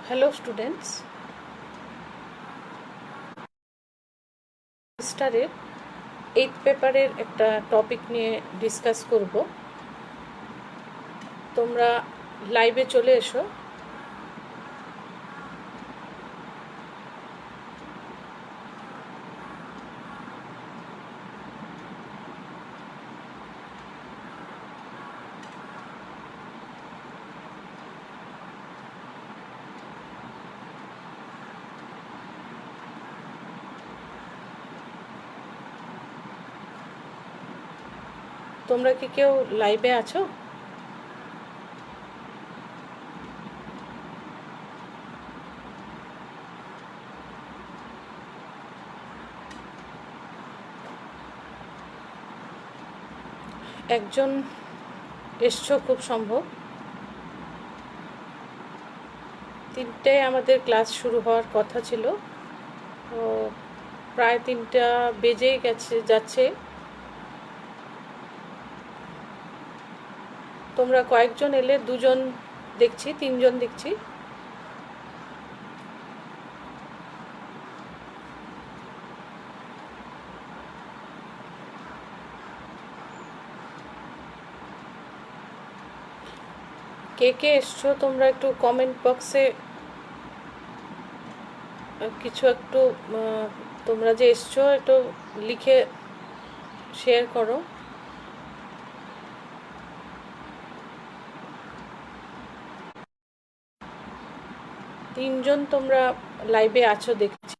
Hello students, সেমিস্টারের 8th পেপারের একটা টপিক নিয়ে ডিসকাস করব। তোমরা লাইভে চলে এসো। তোমরা কি কেউ লাইভে আছো? একজন এসছো খুব সম্ভব। 3টায় আমাদের ক্লাস শুরু হওয়ার কথা ছিল, তো প্রায় 3টা বেজেই যাচ্ছে। তোমরা কয়েকজন এলে, 2জন দেখছি, 3জন দেখছি। কে কে এসছো তোমরা একটু কমেন্ট বক্সে কিছু একটু তোমরা যে এসছো একটু লিখে শেয়ার করো। তিনজন তোমরা লাইভে আছো দেখছি।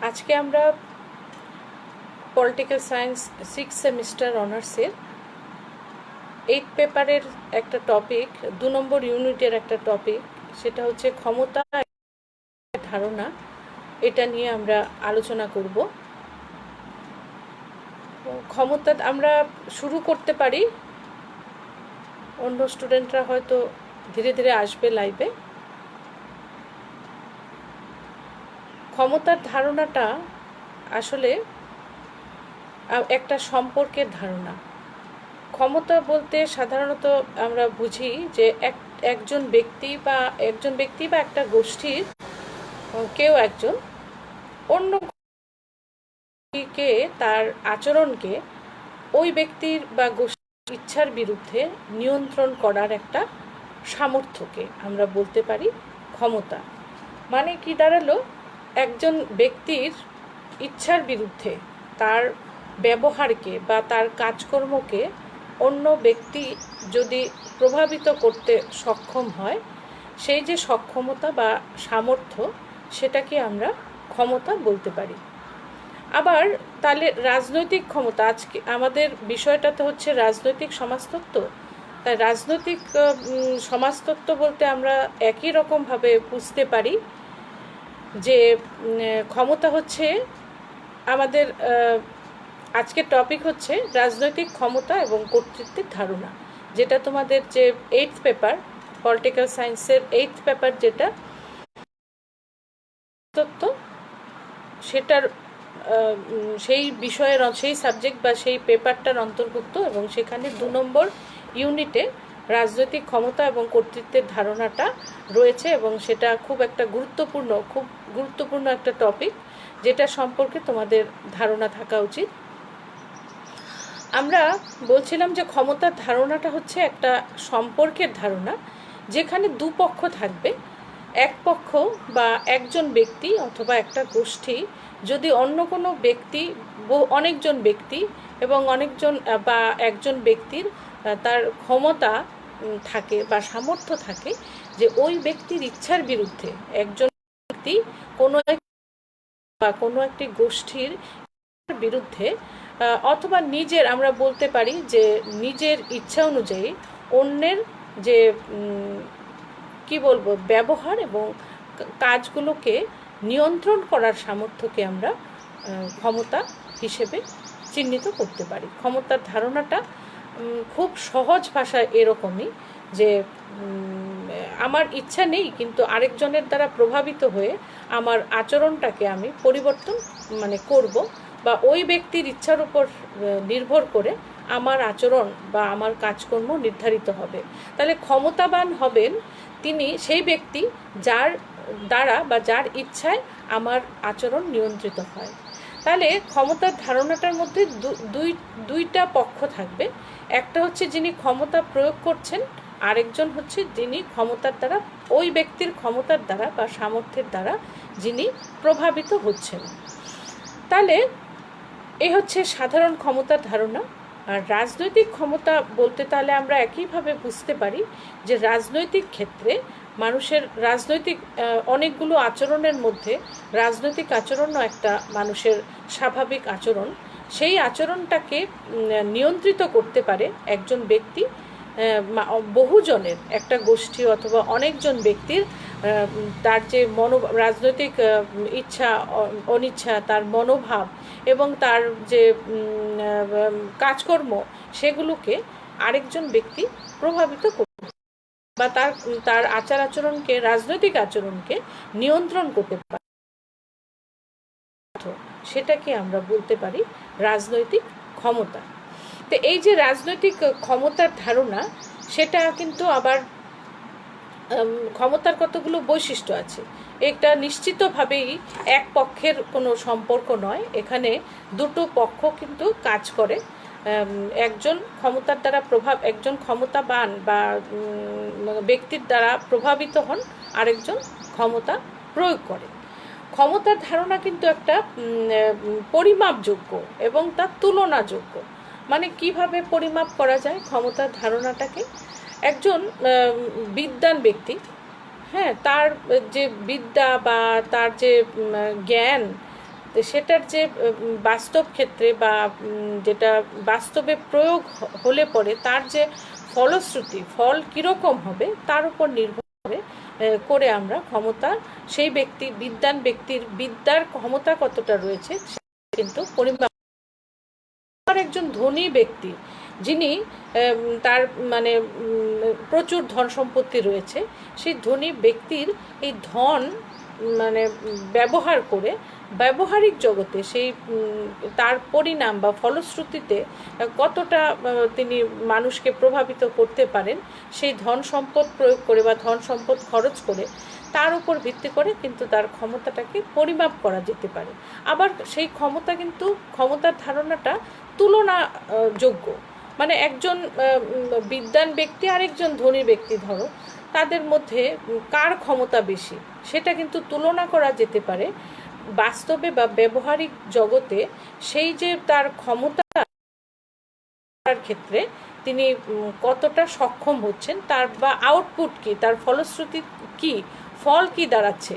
আজকে আমরা পলিটিক্যাল সায়েন্স 6th সেমিস্টার অনার্সের 8th পেপারের একটা টপিক, 2 নম্বর ইউনিটের একটা টপিক, সেটা হচ্ছে ক্ষমতা ধারণা। এটা নিয়ে আমরা আলোচনা করব। ক্ষমতা আমরা শুরু করতে পারি, অন্য স্টুডেন্টরা হয়তো ধীরে ধীরে আসবে লাইভে। ক্ষমতার ধারণাটা আসলে একটা সম্পর্কের ধারণা। ক্ষমতা বলতে সাধারণত আমরা বুঝি যে একজন ব্যক্তি বা একটা গোষ্ঠীর কেউ একজন অন্য কে, তার আচরণকে ওই ব্যক্তির বা গোষ্ঠীর ইচ্ছার বিরুদ্ধে নিয়ন্ত্রণ করার একটা সামর্থ্যকে আমরা বলতে পারি ক্ষমতা। মানে কি দাঁড়ালো, একজন ব্যক্তির ইচ্ছার বিরুদ্ধে তার ব্যবহারকে বা তার কাজকর্মকে অন্য ব্যক্তি যদি প্রভাবিত করতে সক্ষম হয়, সেই যে সক্ষমতা বা সামর্থ্য, সেটাকে আমরা ক্ষমতা বলতে পারি। আবার তাহলে রাজনৈতিক ক্ষমতা, আজকে আমাদের বিষয়টা তো হচ্ছে রাজনৈতিক সমাজতত্ত্ব। তাই রাজনৈতিক সমাজতত্ত্ব বলতে আমরা একই রকমভাবে বুঝতে পারি যে ক্ষমতা হচ্ছে আমাদের আজকের টপিক হচ্ছে রাজনৈতিক ক্ষমতা এবং কর্তৃত্বের ধারণা, যেটা তোমাদের যে 8th পেপার পলিটিক্যাল সায়েন্সের 8th পেপার, যেটা তত্ত্ব, সেটার সেই বিষয়ের সেই সাবজেক্ট বা সেই পেপারটার অন্তর্ভুক্ত। এবং সেখানে 2 নম্বর ইউনিটে রাজনৈতিক ক্ষমতা এবং কর্তৃত্বের ধারণাটা রয়েছে, এবং সেটা খুব গুরুত্বপূর্ণ একটা টপিক, যেটা সম্পর্কে তোমাদের ধারণা থাকা উচিত। আমরা বলছিলাম যে ক্ষমতার ধারণাটা হচ্ছে একটা সম্পর্কের ধারণা, যেখানে দুপক্ষ থাকবে। এক পক্ষ বা একজন ব্যক্তি অথবা একটা গোষ্ঠী যদি অন্য কোনো ব্যক্তি, অনেকজন ব্যক্তি এবং একজন ব্যক্তির তার ক্ষমতা থাকে বা সামর্থ্য থাকে যে ওই ব্যক্তির ইচ্ছার বিরুদ্ধে একজন ব্যক্তি কোনো একটি গোষ্ঠীর বিরুদ্ধে, অথবা নিজের, আমরা বলতে পারি যে নিজের ইচ্ছা অনুযায়ী অন্যের যে কি বলবো ব্যবহার এবং কাজগুলোকে নিয়ন্ত্রণ করার সামর্থ্যকে আমরা ক্ষমতা হিসেবে চিহ্নিত করতে পারি। ক্ষমতার ধারণাটা খুব সহজ ভাষায় এরকমই যে আমার ইচ্ছা নেই, কিন্তু আরেকজনের দ্বারা প্রভাবিত হয়ে আমার আচরণটাকে আমি পরিবর্তন করব, বা ওই ব্যক্তির ইচ্ছার উপর নির্ভর করে আমার আচরণ বা আমার কাজকর্ম নির্ধারিত হবে। তাহলে ক্ষমতাবান হবেন তিনি সেই ব্যক্তি যার দ্বারা বা যার ইচ্ছায় আমার আচরণ নিয়ন্ত্রিত হয়। তাহলে ক্ষমতার ধারণাটার মধ্যে দুইটা পক্ষ থাকবে। একটা হচ্ছে যিনি ক্ষমতা প্রয়োগ করছেন, আরেকজন হচ্ছে যিনি ক্ষমতার দ্বারা, ওই ব্যক্তির ক্ষমতার দ্বারা বা সামর্থ্যের দ্বারা যিনি প্রভাবিত হচ্ছেন। তাহলে এই হচ্ছে সাধারণ ক্ষমতার ধারণা। আর রাজনৈতিক ক্ষমতা বলতে তাহলে আমরা একইভাবে বুঝতে পারি যে রাজনৈতিক ক্ষেত্রে মানুষের রাজনৈতিক অনেকগুলো আচরণের মধ্যে রাজনৈতিক আচরণও একটা মানুষের স্বাভাবিক আচরণ। সেই আচরণটাকে নিয়ন্ত্রিত করতে পারে একজন ব্যক্তি বহুজনের, একটা গোষ্ঠী অথবা অনেকজন ব্যক্তির তার যে রাজনৈতিক ইচ্ছা অনিচ্ছা, তার মনোভাব এবং তার যে কাজকর্ম, সেগুলোকে আরেকজন ব্যক্তি প্রভাবিত করতে বা তার আচার আচরণকে, রাজনৈতিক আচরণকে নিয়ন্ত্রণ করতে পারে, সেটাকে আমরা বলতে পারি রাজনৈতিক ক্ষমতা। তো এই যে রাজনৈতিক ক্ষমতার ধারণা, সেটা কিন্তু আবার ক্ষমতার কতগুলো বৈশিষ্ট্য আছে। এটা নিশ্চিতভাবেই এক পক্ষের কোনো সম্পর্ক নয়, এখানে দুটো পক্ষ কিন্তু কাজ করে। একজন ক্ষমতার দ্বারা একজন ক্ষমতাবান বা ব্যক্তির দ্বারা প্রভাবিত হন, আরেকজন ক্ষমতা প্রয়োগ করে। ক্ষমতার ধারণা কিন্তু একটা পরিমাপযোগ্য এবং তা তুলনাযোগ্য। কিভাবে পরিমাপ করা যায় ক্ষমতার ধারণাটাকে? একজন বিদ্বান ব্যক্তি, হ্যাঁ, তার যে বিদ্যা বা তার যে জ্ঞান, সেটার যে বাস্তব ক্ষেত্রে বা যেটা বাস্তবে প্রয়োগ হলে পরে তার যে ফলশ্রুতি, ফল কীরকম হবে, তার উপর নির্ভর করে আমরা সেই বিদ্বান ব্যক্তির বিদ্যার ক্ষমতা কতটা রয়েছে কিন্তু পরিমাপ। একজন ধনী ব্যক্তি, যিনি তার প্রচুর ধন সম্পত্তি রয়েছে, সেই ধনী ব্যক্তির এই ধন ব্যবহার করে ব্যবহারিক জগতে সেই তার পরিণাম বা ফলশ্রুতিতে কতটা তিনি মানুষকে প্রভাবিত করতে পারেন, সেই ধন সম্পদ প্রয়োগ করে বা ধন সম্পদ খরচ করে, তার উপর ভিত্তি করে কিন্তু তার ক্ষমতাটাকে পরিমাপ করা যেতে পারে। আবার সেই ক্ষমতার ধারণাটা তুলনাযোগ্য। একজন বিদ্বান ব্যক্তি আর একজন ধনী ব্যক্তি, ধরো তাদের মধ্যে কার ক্ষমতা বেশি, সেটা কিন্তু তুলনা করা যেতে পারে বাস্তবে বা ব্যবহারিক জগতে। সেই যে তার ক্ষমতার ক্ষেত্রে তিনি কতটা সক্ষম হচ্ছেন, তার বা আউটপুট কি, তার ফলশ্রুতি কি, ফল কি দাঁড়াচ্ছে,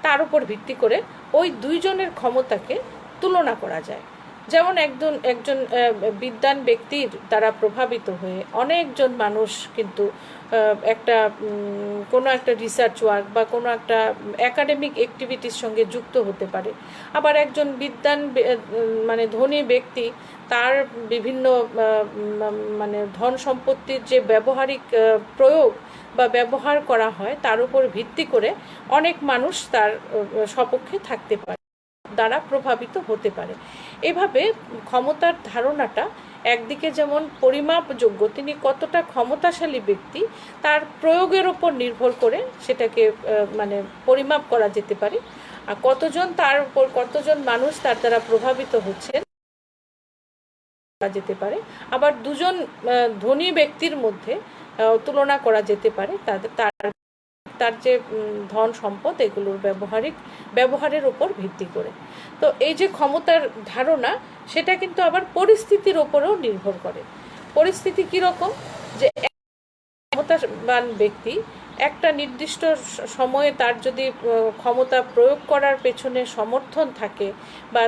তার উপর ভিত্তি করে ওই দুইজনের ক্ষমতাকে তুলনা করা যায়। যেমন একজন বিদ্বান ব্যক্তির দ্বারা প্রভাবিত হয়ে অনেকজন মানুষ কিন্তু কোনো একটা রিসার্চ ওয়ার্ক বা কোনো একটা একাডেমিক অ্যাক্টিভিটির সঙ্গে যুক্ত হতে পারে। আবার একজন বিদ্বান ধনী ব্যক্তি, তার বিভিন্ন ধন সম্পত্তির যে ব্যবহারিক প্রয়োগ বা ব্যবহার করা হয়, তার উপর ভিত্তি করে অনেক মানুষ তার সপক্ষে থাকতে পারে, দ্বারা প্রভাবিত হতে পারে। এভাবে ক্ষমতার ধারণাটা একদিকে যেমন পরিমাপযোগ্য, তিনি কতটা ক্ষমতাশালী ব্যক্তি তার প্রয়োগের ওপর নির্ভর করে সেটাকে পরিমাপ করা যেতে পারে, আর কতজন মানুষ তার দ্বারা প্রভাবিত হচ্ছেন যেতে পারে। আবার দুজন ধনী ব্যক্তির মধ্যে তুলনা করা যেতে পারে তার যে ধন সম্পদ, এগুলোর ব্যবহারের উপর ভিত্তি করে। তো এই যে ক্ষমতার ধারণা, সেটা কিন্তু আবার পরিস্থিতির ওপরেও নির্ভর করে। পরিস্থিতি কীরকম, যে ক্ষমতাবান ব্যক্তি একটা নির্দিষ্ট সময়ে তার যদি ক্ষমতা প্রয়োগ করার পেছনে সমর্থন থাকে বা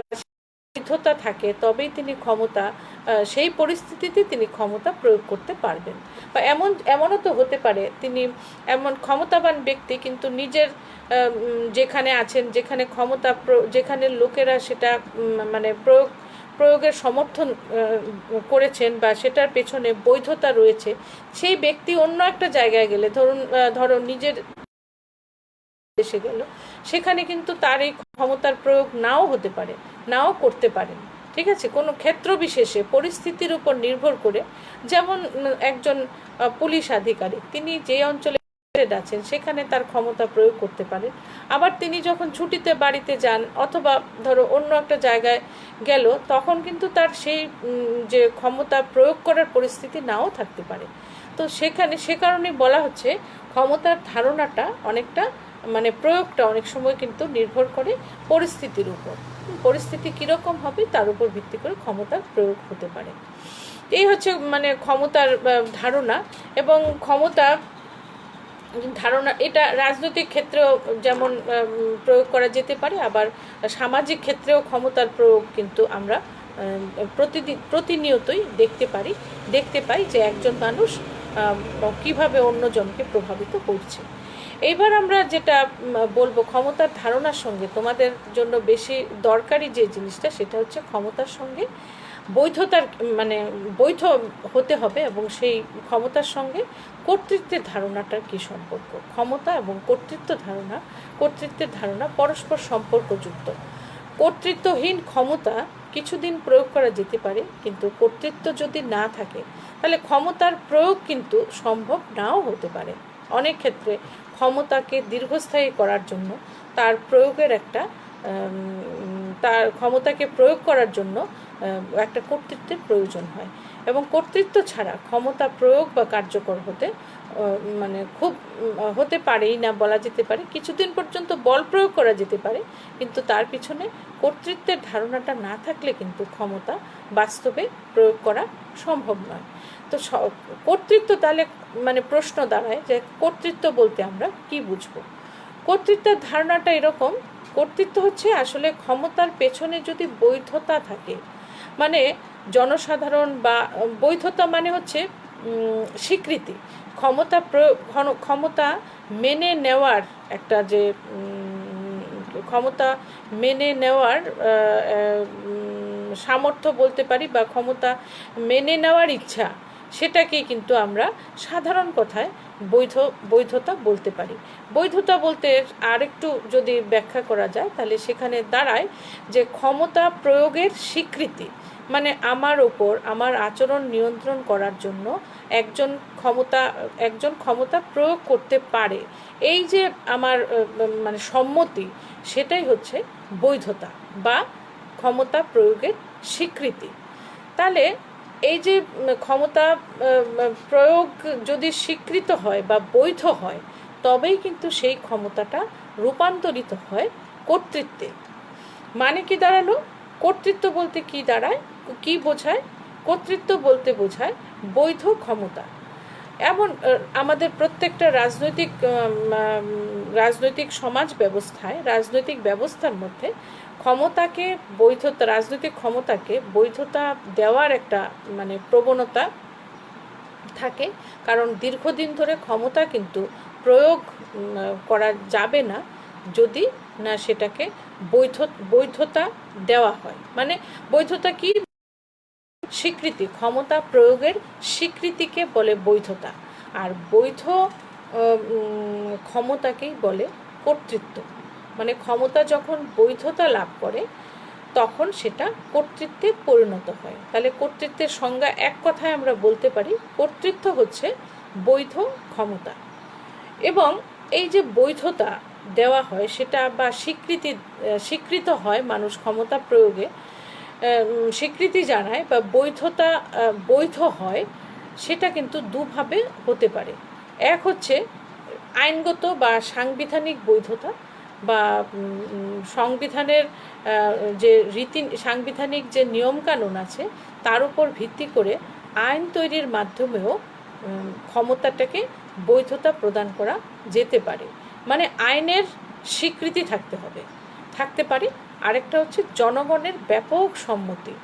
সিদ্ধতা থাকে, তবেই তিনি সেই পরিস্থিতিতে তিনি ক্ষমতা প্রয়োগ করতে পারবেন। বা এমনও তো হতে পারে তিনি এমন ক্ষমতাবান ব্যক্তি, কিন্তু নিজের যেখানে আছেন, যেখানে লোকেরা সেটা প্রয়োগের সমর্থন করেছেন বা সেটার পেছনে বৈধতা রয়েছে, সেই ব্যক্তি অন্য একটা জায়গায় গেলে, ধরো নিজের দেশে গেল, সেখানে কিন্তু তার এই ক্ষমতার প্রয়োগ নাও হতে পারে, নাও করতে পারেন। ঠিক আছে, কোনো ক্ষেত্র বিশেষে পরিস্থিতির উপর নির্ভর করে, যেমন একজন পুলিশ আধিকারিক, তিনি যে অঞ্চলে আছেন সেখানে তার ক্ষমতা প্রয়োগ করতে পারেন। আবার তিনি যখন ছুটিতে বাড়িতে যান অথবা ধরো অন্য একটা জায়গায় গেল, তখন কিন্তু তার সেই যে ক্ষমতা প্রয়োগ করার পরিস্থিতি নাও থাকতে পারে। তো সে কারণে বলা হচ্ছে ক্ষমতার ধারণাটা অনেকটা, মানে প্রয়োগটা অনেক সময় কিন্তু নির্ভর করে পরিস্থিতির উপর। পরিস্থিতি কীরকম হবে তার উপর ভিত্তি করে ক্ষমতার প্রয়োগ হতে পারে। এই হচ্ছে মানে ক্ষমতার ধারণা। এবং ক্ষমতা ধারণা এটা রাজনৈতিক ক্ষেত্রেও যেমন প্রয়োগ করা যেতে পারে, আবার সামাজিক ক্ষেত্রেও ক্ষমতার প্রয়োগ কিন্তু আমরা প্রতিনিয়তই দেখতে পাই যে একজন মানুষ কিভাবে অন্যজনকে প্রভাবিত করছে। এইবার আমরা যেটা বলবো, ক্ষমতার ধারণার সঙ্গে তোমাদের জন্য বেশি দরকারি যে জিনিসটা, সেটা হচ্ছে ক্ষমতার সঙ্গে বৈধতার, মানে বৈধ হতে হবে, এবং সেই ক্ষমতার সঙ্গে কর্তৃত্বের ধারণাটার কী সম্পর্ক। ক্ষমতা এবং কর্তৃত্বের ধারণা পরস্পর সম্পর্কযুক্ত। কর্তৃত্বহীন ক্ষমতা কিছুদিন প্রয়োগ করা যেতে পারে, কিন্তু কর্তৃত্ব যদি না থাকে তাহলে ক্ষমতার প্রয়োগ কিন্তু সম্ভব নাও হতে পারে। অনেক ক্ষেত্রে ক্ষমতাকে দীর্ঘস্থায়ী করার জন্য তার ক্ষমতাকে প্রয়োগ করার জন্য একটা কর্তৃত্বের প্রয়োজন হয়, এবং কর্তৃত্ব ছাড়া ক্ষমতা প্রয়োগ বা কার্যকর হতে পারেই না, বলা যেতে পারে। কিছুদিন পর্যন্ত বল প্রয়োগ করা যেতে পারে, কিন্তু তার পিছনে কর্তৃত্বের ধারণাটা না থাকলে কিন্তু ক্ষমতা বাস্তবে প্রয়োগ করা সম্ভব নয়। তো কর্তৃত্ব তাহলে মানে প্রশ্ন দাঁড়ায় যে কর্তৃত্ব বলতে আমরা কি বুঝবো। কর্তৃত্বের ধারণাটা এরকম, কর্তৃত্ব হচ্ছে আসলে ক্ষমতার পেছনে যদি বৈধতা থাকে, মানে জনসাধারণ, বা বৈধতা মানে হচ্ছে স্বীকৃতি, ক্ষমতা মেনে নেওয়ার একটা যে ক্ষমতা মেনে নেওয়ার সামর্থ্য বলতে পারি, বা ক্ষমতা মেনে নেওয়ার ইচ্ছা, সেটাকেই কিন্তু আমরা সাধারণ কথায় বৈধতা বলতে পারি। বৈধতা বলতে আরেকটু যদি ব্যাখ্যা করা যায়, তাহলে সেখানে দাঁড়ায় যে ক্ষমতা প্রয়োগের স্বীকৃতি, মানে আমার ওপর আমার আচরণ নিয়ন্ত্রণ করার জন্য একজন ক্ষমতা প্রয়োগ করতে পারে, এই যে আমার মানে সম্মতি, সেটাই হচ্ছে বৈধতা বা ক্ষমতা প্রয়োগের স্বীকৃতি। তাহলে এই যে ক্ষমতা প্রয়োগ যদি স্বীকৃত হয় বা বৈধ হয়, তবেই কিন্তু সেই ক্ষমতাটা রূপান্তরিত হয় কর্তৃত্বে। মানে কি দাঁড়ালো, কর্তৃত্ব বলতে কি দাঁড়ায়, কি বোঝায়? কর্তৃত্ব বলতে বোঝায় বৈধ ক্ষমতা। এমন আমাদের প্রত্যেকটা রাজনৈতিক সমাজ ব্যবস্থায়, রাজনৈতিক ব্যবস্থার মধ্যে রাজনৈতিক ক্ষমতাকে বৈধতা দেওয়ার একটা মানে প্রবণতা থাকে। কারণ দীর্ঘদিন ধরে ক্ষমতা কিন্তু প্রয়োগ করা যাবে না যদি না সেটাকে বৈধতা দেওয়া হয়। মানে বৈধতা কি? স্বীকৃতি, ক্ষমতা প্রয়োগের স্বীকৃতিকে বলে বৈধতা, আর বৈধ ক্ষমতাকেই বলে কর্তৃত্ব। মানে ক্ষমতা যখন বৈধতা লাভ করে তখন সেটা কর্তৃত্বে পরিণত হয়। তাহলে কর্তৃত্বের সংজ্ঞা এক কথায় আমরা বলতে পারি, কর্তৃত্ব হচ্ছে বৈধ ক্ষমতা। এবং এই যে বৈধতা দেওয়া হয় সেটা বা স্বীকৃত হয়, মানুষ ক্ষমতা প্রয়োগে স্বীকৃতি জানায় বা বৈধ হয়, সেটা কিন্তু দুভাবে হতে পারে। এক হচ্ছে আইনগত বা সাংবিধানিক বৈধতা, বা সংবিধানের যে সাংবিধানিক যে নিয়মকানুন আছে তার উপর ভিত্তি করে আইন তৈরির মাধ্যমেও ক্ষমতাটাকে বৈধতা প্রদান করা যেতে পারে। মানে আইনের স্বীকৃতি থাকতে পারে। আরেকটা হচ্ছে জনগণের ব্যাপক সম্মতি।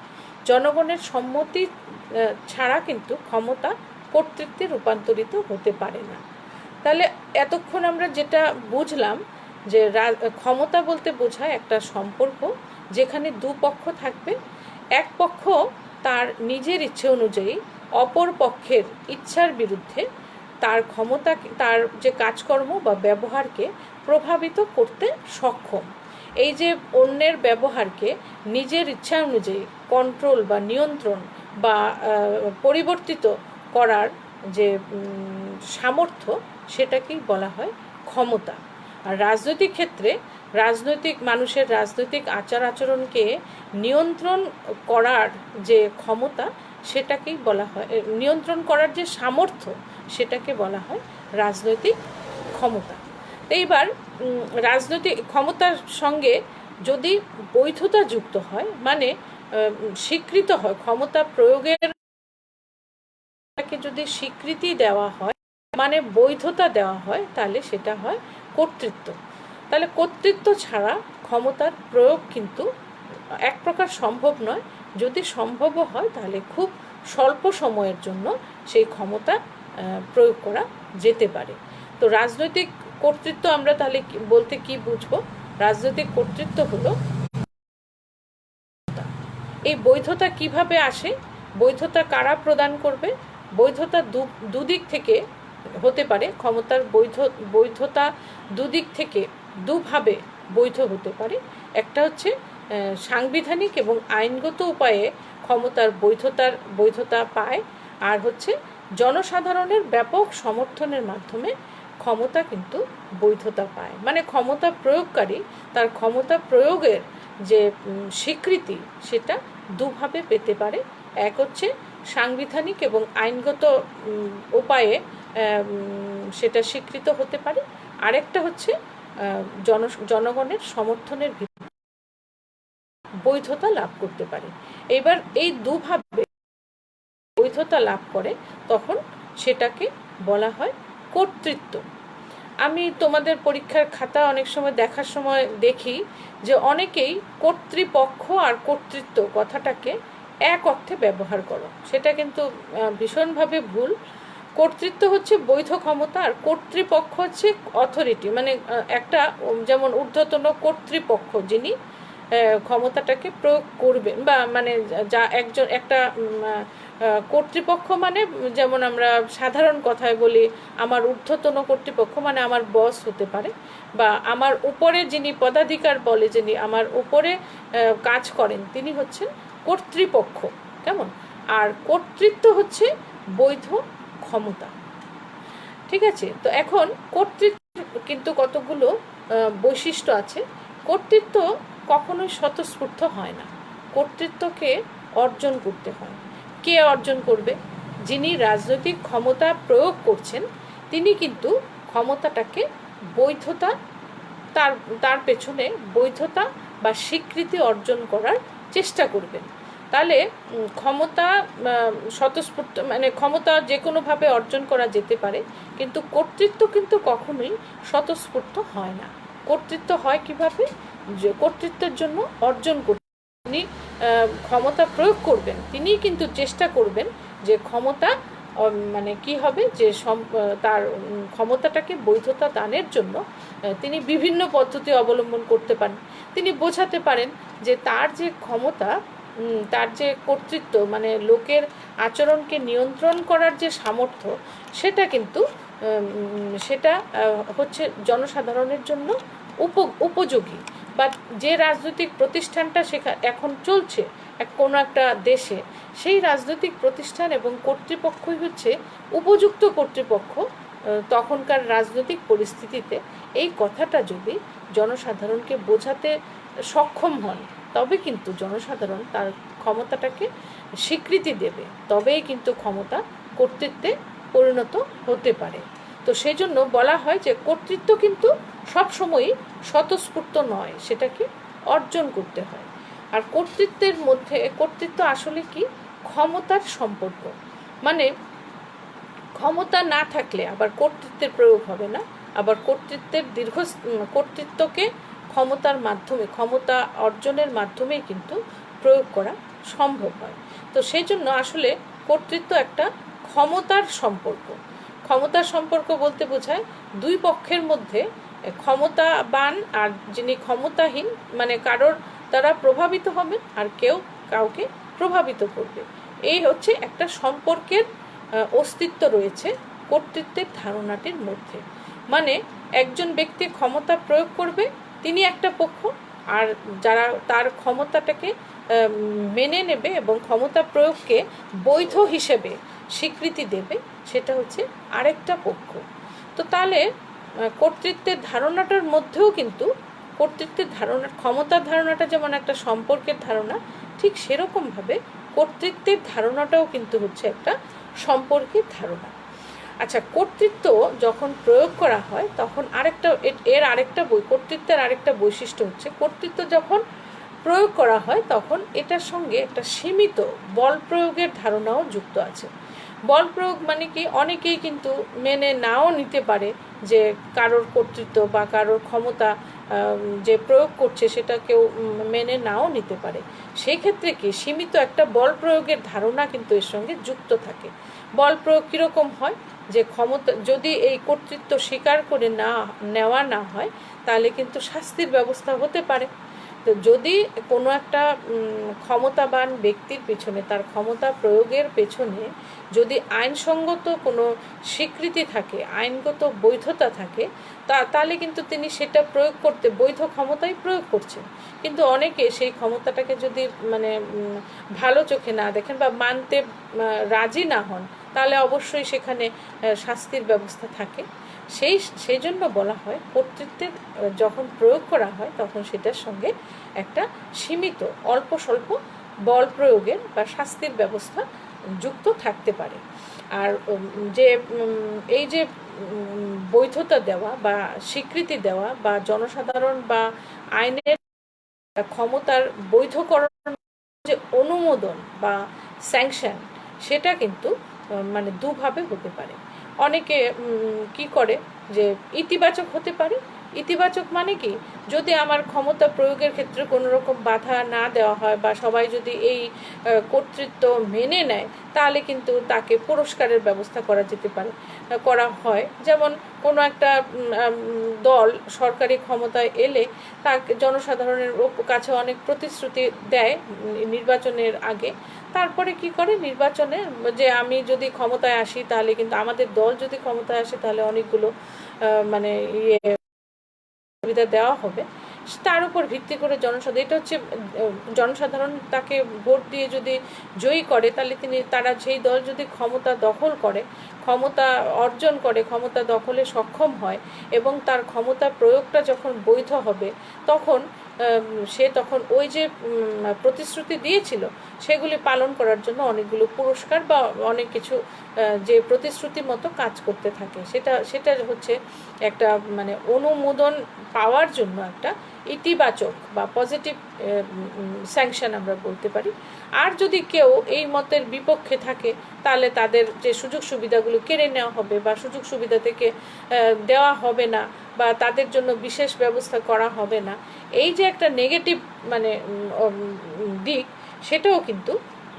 জনগণের সম্মতি ছাড়া কিন্তু ক্ষমতা কর্তৃত্বে রূপান্তরিত হতে পারে না। তাহলে এতক্ষণ আমরা যেটা বুঝলাম যে ক্ষমতা বলতে বোঝায় একটা সম্পর্ক যেখানে দুপক্ষ থাকবে এক পক্ষ তার নিজের ইচ্ছে অনুযায়ী অপর পক্ষের ইচ্ছার বিরুদ্ধে তার ক্ষমতা, তার যে কাজকর্ম বা ব্যবহারকে প্রভাবিত করতে সক্ষম। এই যে অন্যের ব্যবহারকে নিজের ইচ্ছা অনুযায়ী কন্ট্রোল বা নিয়ন্ত্রণ বা পরিবর্তিত করার যে সামর্থ্য, সেটাকেই বলা হয় ক্ষমতা। আর রাজনৈতিক ক্ষেত্রে মানুষের রাজনৈতিক আচার আচরণকে নিয়ন্ত্রণ করার যে ক্ষমতা, সেটাকেই বলা হয়, নিয়ন্ত্রণ করার যে সামর্থ্য, সেটাকে বলা হয় রাজনৈতিক ক্ষমতা। এইবার রাজনৈতিক ক্ষমতার সঙ্গে যদি বৈধতা যুক্ত হয়, মানে স্বীকৃত হয়, ক্ষমতা প্রয়োগের যদি স্বীকৃতি দেওয়া হয়, মানে বৈধতা দেওয়া হয়, তাহলে সেটা হয় কর্তৃত্ব। তাহলে কর্তৃত্ব ছাড়া ক্ষমতার প্রয়োগ কিন্তু এক প্রকার সম্ভব নয়। যদি সম্ভবও হয়, তাহলে খুব স্বল্প সময়ের জন্য সেই ক্ষমতা প্রয়োগ করা যেতে পারে। তো রাজনৈতিক কর্তৃত্ব আমরা তাহলে বলতে কি বুঝবো? রাজনৈতিক কর্তৃত্ব হলো, এই বৈধতা কিভাবে আসে, বৈধতা কারা প্রদান করবে? বৈধতা দুদিক থেকে হতে পারে। ক্ষমতার বৈধতা দুদিক থেকে দুভাবে বৈধ হতে পারে। একটা হচ্ছে সাংবিধানিক এবং আইনগত উপায়ে ক্ষমতার বৈধতা পায়, আর হচ্ছে জনসাধারণের ব্যাপক সমর্থনের মাধ্যমে ক্ষমতা কিন্তু বৈধতা পায়। মানে ক্ষমতা প্রয়োগকারী তার ক্ষমতা প্রয়োগের যে স্বীকৃতি, সেটা দুভাবে পেতে পারে। এক হচ্ছে সাংবিধানিক এবং আইনগত উপায়ে সেটা স্বীকৃত হতে পারে, আরেকটা হচ্ছে জনগণের সমর্থনের ভিত্তিতে বৈধতা লাভ করতে পারে। এবার এই দুভাবে বৈধতা লাভ করে, তখন সেটাকে বলা হয় কর্তৃত্ব। আমি তোমাদের পরীক্ষার খাতা অনেক সময় দেখার সময় দেখি যে অনেকেই কর্তৃপক্ষ আর কর্তৃত্ব কথাটাকে এক অর্থে ব্যবহার করো। সেটা কিন্তু ভীষণভাবে ভুল। কর্তৃত্ব হচ্ছে বৈধ ক্ষমতা, আর কর্তৃপক্ষ হচ্ছে অথরিটি, মানে একটা যেমন ঊর্ধ্বতন কর্তৃপক্ষ যিনি ক্ষমতাটাকে প্রয়োগ করবেন, বা মানে যা একটা কর্তৃপক্ষ মানে যেমন আমরা সাধারণ কথায় বলি আমার ঊর্ধ্বতন কর্তৃপক্ষ, মানে আমার বস হতে পারে, বা আমার উপরে যিনি পদাধিকার বলে, যিনি আমার উপরে কাজ করেন, তিনি হচ্ছেন কর্তৃপক্ষ। কেমন? আর কর্তৃত্ব হচ্ছে বৈধ ক্ষমতা। ঠিক আছে? তো এখন কর্তৃত্ব কিন্তু কতগুলো বৈশিষ্ট্য আছে। কর্তৃত্ব কখনোই স্বতঃস্ফূর্ত হয় না। কর্তৃত্বকে অর্জন করতে হয়। কে অর্জন করবে? যিনি রাজনৈতিক ক্ষমতা প্রয়োগ করছেন, তিনি কিন্তু ক্ষমতাটাকে বৈধতা, তার পেছনে বৈধতা বা স্বীকৃতি অর্জন করার চেষ্টা করবেন। তাহলে ক্ষমতা স্বতঃস্ফূর্ত, মানে ক্ষমতা যে কোনোভাবে অর্জন করা যেতে পারে, কিন্তু কর্তৃত্ব কিন্তু কখনোই স্বতঃস্ফূর্ত হয় না। কর্তৃত্ব হয় কিভাবে? যে কর্তৃত্বের জন্য অর্জন করতে তিনি ক্ষমতা প্রয়োগ করবেন, তিনিই কিন্তু চেষ্টা করবেন যে ক্ষমতা মানে কি হবে, যে তার ক্ষমতাটাকে বৈধতা দানের জন্য তিনি বিভিন্ন পদ্ধতি অবলম্বন করতে পারেন। তিনি বোঝাতে পারেন যে তার যে ক্ষমতা, তার যে কর্তৃত্ব, মানে লোকের আচরণকে নিয়ন্ত্রণ করার যে সামর্থ্য, সেটা কিন্তু সেটা হচ্ছে জনসাধারণের জন্য উপযোগী। বা যে রাজনৈতিক প্রতিষ্ঠানটা এখন চলছে কোনো একটা দেশে, সেই রাজনৈতিক প্রতিষ্ঠান এবং কর্তৃপক্ষই হচ্ছে উপযুক্ত কর্তৃপক্ষ তখনকার রাজনৈতিক পরিস্থিতিতে। এই কথাটা যদি জনসাধারণকে বোঝাতে সক্ষম হন, তবে কিন্তু জনসাধারণ তার ক্ষমতাটাকে স্বীকৃতি দেবে, তবেই কিন্তু ক্ষমতা কর্তৃত্বে পরিণত হতে পারে। তো সেই জন্য বলা হয় যে কর্তৃত্ব কিন্তু সবসময়ই স্বতঃস্ফূর্ত নয়, সেটাকে অর্জন করতে হয়। আর কর্তৃত্ব আসলে কি? ক্ষমতার সম্পর্ক। মানে ক্ষমতা না থাকলে আবার কর্তৃত্বের প্রয়োগ হবে না, আবার কর্তৃত্বকে ক্ষমতার মাধ্যমে, ক্ষমতা অর্জনের মাধ্যমেই কিন্তু প্রয়োগ করা সম্ভব হয়। তো সেই জন্য আসলে কর্তৃত্ব একটা ক্ষমতার সম্পর্ক। ক্ষমতার সম্পর্ক বলতে বোঝায় দুই পক্ষের মধ্যে ক্ষমতাবান আর যিনি ক্ষমতাহীন, মানে কারোর দ্বারা প্রভাবিত হবেন আর কেউ কাউকে প্রভাবিত করবে। এই হচ্ছে একটা সম্পর্কের অস্তিত্ব রয়েছে কর্তৃত্বের ধারণাটির মধ্যে। মানে একজন ব্যক্তি ক্ষমতা প্রয়োগ করবে, তিনি একটা পক্ষ, আর যারা তার ক্ষমতাটাকে মেনে নেবে এবং ক্ষমতা প্রয়োগকে বৈধ হিসেবে স্বীকৃতি দেবে, সেটা হচ্ছে আরেকটা পক্ষ। তো তাহলে কর্তৃত্বের ধারণাটার মধ্যেও কিন্তু কর্তৃত্বের ধারণা, ক্ষমতার ধারণাটা যেমন একটা সম্পর্কের ধারণা, ঠিক সেরকমভাবে কর্তৃত্বের ধারণাটাও কিন্তু হচ্ছে একটা সম্পর্কের ধারণা। আচ্ছা, কর্তৃত্ব যখন প্রয়োগ করা হয় তখন কর্তৃত্বের আরেকটা বৈশিষ্ট্য হচ্ছে, কর্তৃত্ব যখন প্রয়োগ করা হয় তখন এটার সঙ্গে একটা সীমিত বল প্রয়োগের ধারণাও যুক্ত আছে। বল প্রয়োগ মানে কি, অনেকেই কিন্তু মেনে নাও নিতে পারে যে কারোর কর্তৃত্ব বা কারোর ক্ষমতা যে প্রয়োগ করছে সেটা কেউ মেনে নাও নিতে পারে। সেই ক্ষেত্রে কি সীমিত একটা বল প্রয়োগের ধারণা কিন্তু এর সঙ্গে যুক্ত থাকে। বল প্রয়োগ কীরকম হয়, যে ক্ষমতা যদি এই কর্তৃত্ব স্বীকার করে নেওয়া না হয় তাহলে কিন্তু শাস্তির ব্যবস্থা হতে পারে। তো যদি কোনো একটা ক্ষমতাবান ব্যক্তির পেছনে, তার ক্ষমতা প্রয়োগের পেছনে যদি আইনসঙ্গত কোনো স্বীকৃতি থাকে, আইনগত বৈধতা থাকে, তাহলে কিন্তু তিনি সেটা প্রয়োগ করতে, বৈধ ক্ষমতাই প্রয়োগ করছেন। কিন্তু অনেকে সেই ক্ষমতাটাকে যদি মানে ভালো চোখে না দেখেন বা মানতে রাজি না হন, তাহলে অবশ্যই সেখানে শাস্তির ব্যবস্থা থাকে। সেই জন্য বলা হয় কর্তৃত্বের যখন প্রয়োগ করা হয় তখন সেটার সঙ্গে একটা সীমিত অল্প স্বল্প বল প্রয়োগের বা শাস্তির ব্যবস্থা যুক্ত থাকতে পারে। আর যে এই যে বৈধতা দেওয়া বা স্বীকৃতি দেওয়া বা জনসাধারণ বা আইনের ক্ষমতার বৈধকরণ যে অনুমোদন বা স্যাংশন, সেটা কিন্তু মানে দুভাবে হতে পারে। অনেকে কি করে যে ইতিবাচক হতে পারে। ইতিবাচক মানে কি, যদি আমার ক্ষমতা প্রয়োগের ক্ষেত্রে কোনো রকম বাধা না দেওয়া হয় বা সবাই যদি এই কর্তৃত্ব মেনে নেয়, তাহলে কিন্তু তাকে পুরস্কারের ব্যবস্থা করা হয়। যেমন কোনো একটা দল সরকারি ক্ষমতায় এলে তাকে জনসাধারণের কাছে অনেক প্রতিশ্রুতি দেয় নির্বাচনের আগে, তারপরে কি করে নির্বাচনে যে আমি যদি ক্ষমতায় আসি তাহলে কিন্তু আমাদের দল যদি ক্ষমতায় আসে তাহলে অনেকগুলো মানে সুবিধা দেওয়া হবে, তার উপর ভিত্তি করে এটা হচ্ছে জনসাধারণ তাকে ভোট দিয়ে যদি জয়ী করে, তাহলে তারা সেই দল যদি ক্ষমতা দখল করে, ক্ষমতা অর্জন করে, ক্ষমতা দখলে সক্ষম হয় এবং তার ক্ষমতা প্রয়োগটা যখন বৈধ হবে, তখন তখন ওই যে প্রতিশ্রুতি দিয়েছিল সেগুলি পালন করার জন্য অনেকগুলো পুরস্কার বা অনেক কিছু যে প্রতিশ্রুতি মতো কাজ করতে থাকে, সেটা হচ্ছে একটা মানে অনুমোদন পাওয়ার জন্য একটা ইতিবাচক বা পজিটিভ স্যাংশন আমরা বলতে পারি। আর যদি কেউ এই মতের বিপক্ষে থাকে তাহলে তাদের যে সুযোগ সুবিধাগুলো কেড়ে নেওয়া হবে বা সুযোগ সুবিধা থেকে দেওয়া হবে না বা তাদের জন্য বিশেষ ব্যবস্থা করা হবে না, এই যে একটা নেগেটিভ মানে দিক, সেটাও কিন্তু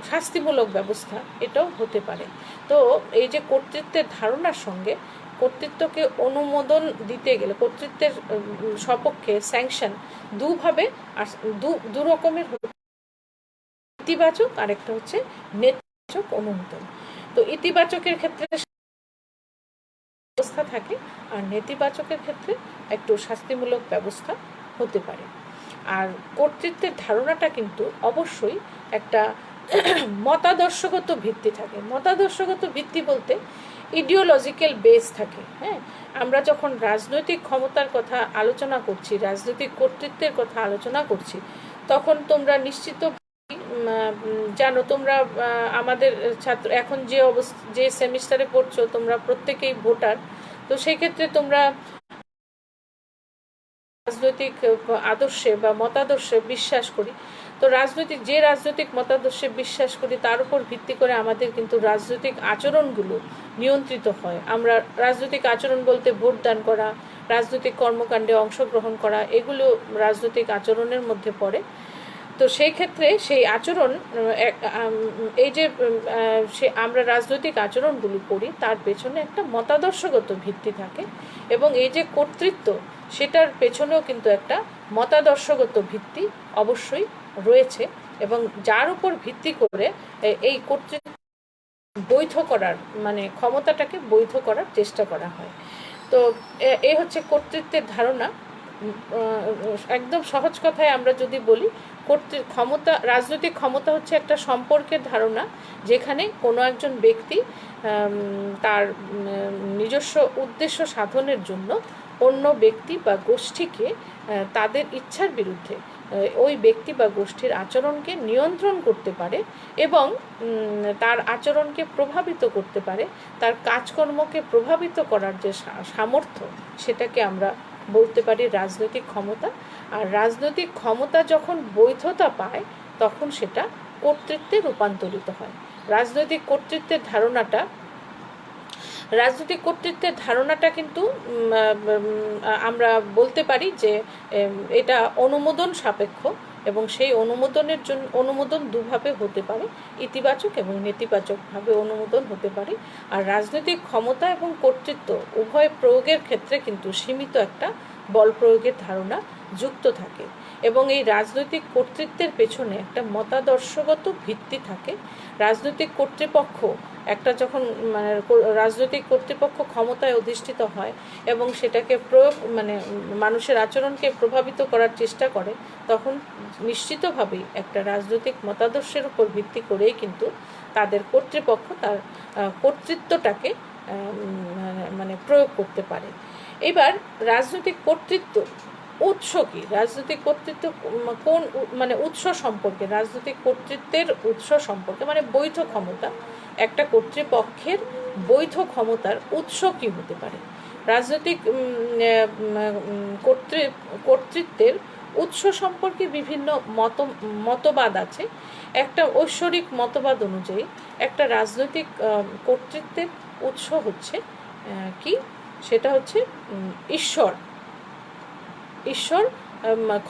শাস্তিমূলক ব্যবস্থা এটাও হতে পারে। তো এই যে কর্তৃত্বের ধারণার সঙ্গে কর্তৃত্বকে অনুমোদন দিতে গেলে কর্তৃত্বের সপক্ষে স্যাংশন দুভাবে দু রকমের, ইতিবাচক আর একটা হচ্ছে নেতিবাচক অনুমোদন। তো ইতিবাচকের ক্ষেত্রে ব্যবস্থা থাকে আর নেতিবাচকের ক্ষেত্রে একটু শাস্তিমূলক ব্যবস্থা হতে পারে। আর কর্তৃত্বের ধারণাটা কিন্তু অবশ্যই একটা মতাদর্শগত ভিত্তি থাকে। মতাদর্শগত ভিত্তি বলতে ইডিওলজিক্যাল বেস থাকে। হ্যাঁ, আমরা যখন রাজনৈতিক ক্ষমতার কথা আলোচনা করছি, রাজনৈতিক কর্তৃত্বের কথা আলোচনা করছি, তখন তোমরা নিশ্চিত জানো, তোমরা আমাদের ছাত্র এখন যে সেমিস্টারে পড়ছো তোমরা প্রত্যেকেই ভোটার। তো সেক্ষেত্রে তোমরা রাজনৈতিক আদর্শে বা মতাদর্শে বিশ্বাস করি। তো রাজনৈতিক মতাদর্শে বিশ্বাস করি, তার উপর ভিত্তি করে আমাদের কিন্তু রাজনৈতিক আচরণগুলো নিয়ন্ত্রিত হয়। আমরা রাজনৈতিক আচরণ বলতে ভোটদান করা, রাজনৈতিক কর্মকাণ্ডে অংশগ্রহণ করা, এগুলো রাজনৈতিক আচরণের মধ্যে পড়ে। তো সেই ক্ষেত্রে সেই আচরণ, এই যে আমরা রাজনৈতিক আচরণগুলো করি তার পেছনে একটা মতাদর্শগত ভিত্তি থাকে এবং এই যে কর্তৃত্ব সেটার পেছনেও কিন্তু একটা মতাদর্শগত ভিত্তি অবশ্যই রয়েছে। এবং যার উপর ভিত্তি করে এই কর্তৃত্ব বৈধ করার মানে ক্ষমতাটাকে বৈধ করার চেষ্টা করা হয়। তো এই হচ্ছে কর্তৃত্বের ধারণা। একদম সহজ কথায় আমরা যদি বলি, ক্ষমতা, রাজনৈতিক ক্ষমতা হচ্ছে একটা সম্পর্কের ধারণা, যেখানে কোনো একজন ব্যক্তি তার নিজস্ব উদ্দেশ্য সাধনের জন্য অন্য ব্যক্তি বা গোষ্ঠীকে তাদের ইচ্ছার বিরুদ্ধে ওই ব্যক্তি বা গোষ্ঠীর আচরণকে নিয়ন্ত্রণ করতে পারে এবং তার আচরণকে প্রভাবিত করতে পারে, তার কাজকর্মকে প্রভাবিত করার যে সামর্থ্য, সেটাকে আমরা বলতে পারি রাজনৈতিক ক্ষমতা। আর রাজনৈতিক ক্ষমতা যখন বৈধতা পায় তখন সেটা কর্তৃত্বে রূপান্তরিত হয়। রাজনৈতিক কর্তৃত্বের ধারণাটা কিন্তু আমরা বলতে পারি যে এটা অনুমোদন সাপেক্ষ, এবং সেই অনুমোদন দুভাবে হতে পারে, ইতিবাচক এবং নেতিবাচকভাবে অনুমোদন হতে পারে। আর রাজনৈতিক ক্ষমতা এবং কর্তৃত্ব উভয় প্রয়োগের ক্ষেত্রে কিন্তু সীমিত একটা বল প্রয়োগের ধারণা যুক্ত থাকে, এবং এই রাজনৈতিক কর্তৃত্বের পেছনে একটা মতাদর্শগত ভিত্তি থাকে। রাজনৈতিক কর্তৃপক্ষ রাজনৈতিক কর্তৃপক্ষ ক্ষমতায় অধিষ্ঠিত হয় এবং সেটাকে মানুষের আচরণকে প্রভাবিত করার চেষ্টা করে, তখন নিশ্চিতভাবেই একটা রাজনৈতিক মতাদর্শের উপর ভিত্তি করেই কিন্তু তাদের কর্তৃপক্ষ তার কর্তৃত্বটাকে প্রয়োগ করতে পারে। এবার রাজনৈতিক কর্তৃত্ব উৎস কি? রাজনৈতিক কর্তৃত্ব কোন উৎস সম্পর্কে, রাজনৈতিক কর্তৃত্বের উৎস সম্পর্কে বৈধ ক্ষমতা, একটা কর্তৃপক্ষের বৈধ ক্ষমতার উৎস কি হতে পারে? রাজনৈতিক কর্তৃত্বের উৎস সম্পর্কে বিভিন্ন মতবাদ আছে। একটা ঐশ্বরিক মতবাদ অনুযায়ী একটা রাজনৈতিক কর্তৃত্বের উৎস হচ্ছে কি? সেটা হচ্ছে ঈশ্বর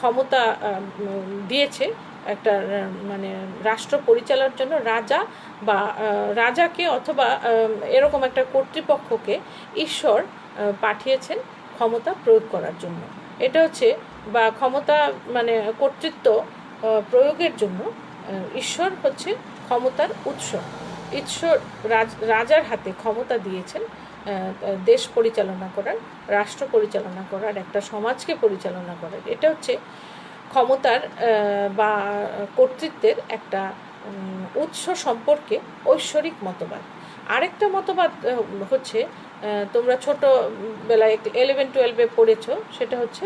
ক্ষমতা দিয়েছে একটা রাষ্ট্র পরিচালনার জন্য রাজাকে অথবা এরকম একটা কর্তৃপক্ষকে ঈশ্বর পাঠিয়েছেন ক্ষমতা প্রয়োগ করার জন্য। এটা হচ্ছে বা ক্ষমতা কর্তৃত্ব প্রয়োগের জন্য ঈশ্বর হচ্ছে ক্ষমতার উৎস। ঈশ্বর রাজার হাতে ক্ষমতা দিয়েছেন দেশ পরিচালনা করার, রাষ্ট্র পরিচালনা করার, একটা সমাজকে পরিচালনা করার। এটা হচ্ছে ক্ষমতার বা কর্তৃত্বের একটা উৎস সম্পর্কে ঐশ্বরিক মতবাদ। আরেকটা মতবাদ হচ্ছে, তোমরা ছোটোবেলায় 11-12 পড়েছো, সেটা হচ্ছে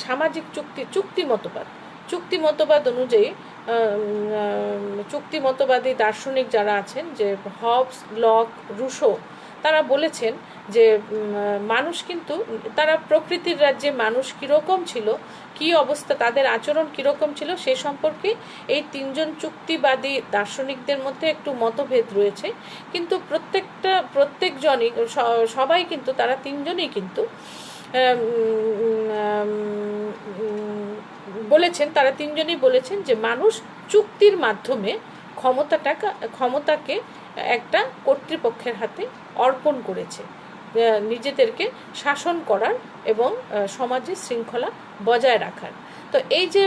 সামাজিক চুক্তি মতবাদ অনুযায়ী চুক্তি মতবাদী দার্শনিক যারা আছেন, যে হবস, লক, রুশো, তারা বলেছেন যে মানুষ কিন্তু, তারা প্রকৃতির রাজ্যে মানুষ কীরকম ছিল, কী অবস্থা, তাদের আচরণ কীরকম ছিল, সে সম্পর্কে এই তিনজন চুক্তিবাদী দার্শনিকদের মধ্যে একটু মতভেদ রয়েছে। কিন্তু প্রত্যেকজনই সবাই কিন্তু, তারা তিনজনই কিন্তু বলেছেন যে মানুষ চুক্তির মাধ্যমে ক্ষমতাকে একটা কর্তৃপক্ষের হাতে অর্পণ করেছে, নিজেদেরকে শাসন করার এবং সমাজের শৃঙ্খলা বজায় রাখার। তো এই যে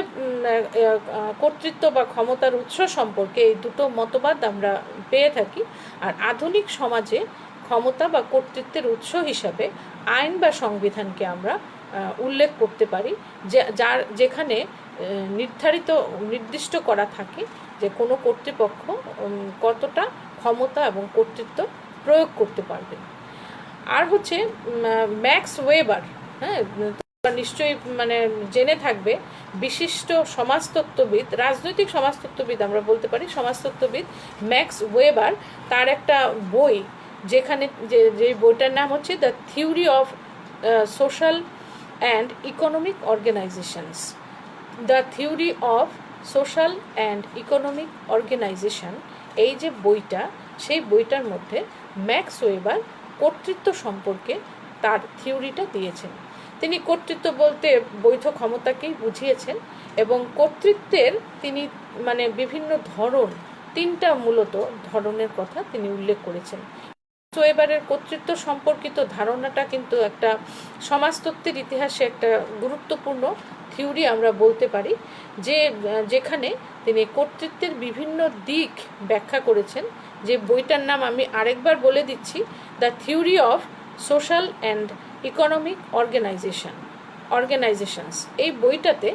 কর্তৃত্ব বা ক্ষমতার উৎস সম্পর্কে এই দুটো মতবাদ আমরা পেয়ে থাকি। আর আধুনিক সমাজে ক্ষমতা বা কর্তৃত্বের উৎস হিসাবে আইন বা সংবিধানকে আমরা উল্লেখ করতে পারি, যেখানে নির্দিষ্ট করা থাকে যে কোনো কর্তৃপক্ষ কতটা ক্ষমতা এবং কর্তৃত্ব প্রয়োগ করতে পারবে। আর হচ্ছে ম্যাক্স ওয়েবার, হ্যাঁ, নিশ্চয়ই জেনে থাকবে, বিশিষ্ট সমাজতত্ত্ববিদ, রাজনৈতিক সমাজতত্ত্ববিদ আমরা বলতে পারি, সমাজতত্ত্ববিদ ম্যাক্স ওয়েবার, তার একটা বই, যেখানে যে বইটার নাম হচ্ছে the theory of social and economic organisations. The theory of social and economic organisation, এই যে বইটা, সেই বইটার মধ্যে ম্যাক্স ওয়েবার কর্তৃত্ব সম্পর্কে তার থিওরিটা দিয়েছেন। তিনি কর্তৃত্ব বলতে বৈধ ক্ষমতাকেই বুঝিয়েছেন, এবং কর্তৃত্বের তিনি বিভিন্ন ধরন, 3টা মূলত ধরনের কথা তিনি উল্লেখ করেছেন। ওয়েবারের কর্তৃত্ব সম্পর্কিত ধারণাটা কিন্তু একটা সমাজতত্ত্বের ইতিহাসে একটা গুরুত্বপূর্ণ থিওরি আমরা বলতে পারি, যে যেখানে তিনি কর্তৃত্বের বিভিন্ন দিক ব্যাখ্যা করেছেন। যে বইটার নাম আমি আরেকবার বলে দিচ্ছি, the theory of social and economic organisations. এই বইটাতে